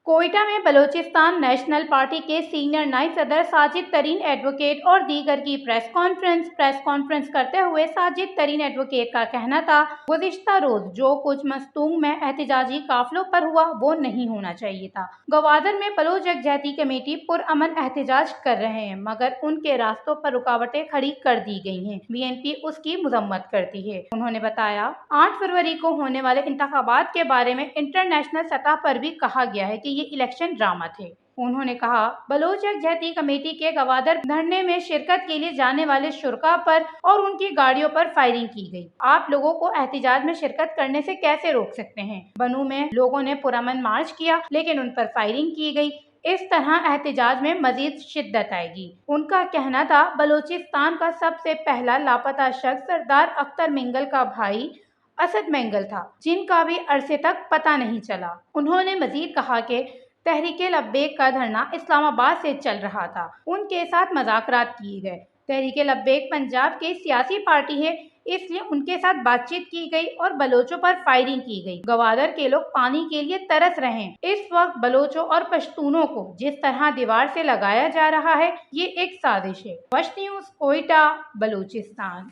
कोयटा में Balochistan national party के senior नायब सदर साजिद तरीन एडवोकेट और दीगर की प्रेस कॉन्फ्रेंस करते हुए साजिद तरीन एडवोकेट का कहना था, गुज़िश्ता रोज जो कुछ मस्तूंग में एहतजाजी काफिलों पर हुआ वो नहीं होना चाहिए था। गवादर में बलोच यकजहती कमेटी पुरअमन एहतजाज कर रहे हैं मगर उनके रास्तों पर रुकावटें खड़ी कर दी गई हैं। BNP उसकी मजम्मत करती है। उन्होंने बताया 8 फरवरी को होने वाले इंतखाबात के बारे में इंटरनेशनल सतह पर भी कहा गया है कि ये इलेक्शन ड्रामा थे। उन्होंने कहा, बलोच यकजहती कमेटी के गवादर धरने में शिरकत के लिए जाने वाले शुरका पर और उनकी गाड़ियों पर फायरिंग की गई। आप लोगों को एहतजाज में शिरकत करने से कैसे रोक सकते हैं? बनू में लोगों ने पुरअमन मार्च किया लेकिन उन पर फायरिंग की गई। इस तरह एहतजाज में मजीद शिद्दत आएगी। उनका कहना था, बलोचिस्तान का सबसे पहला लापता शख्स सरदार अख्तर मिंगल का भाई असद मेंगल था, जिनका भी अरसे तक पता नहीं चला। उन्होंने मजीद कहा कि तहरीके लब्बैक का धरना इस्लामाबाद से चल रहा था, उनके साथ मुज़ाकरात किए गए। तहरीके लब्बैक पंजाब की सियासी पार्टी है, इसलिए उनके साथ बातचीत की गई और बलोचों पर फायरिंग की गई। गवादर के लोग पानी के लिए तरस रहे हैं। इस वक्त बलोचों और पश्तूनों को जिस तरह दीवार से लगाया जा रहा है, ये एक साजिश है। वश न्यूज़, कोयटा, बलूचिस्तान।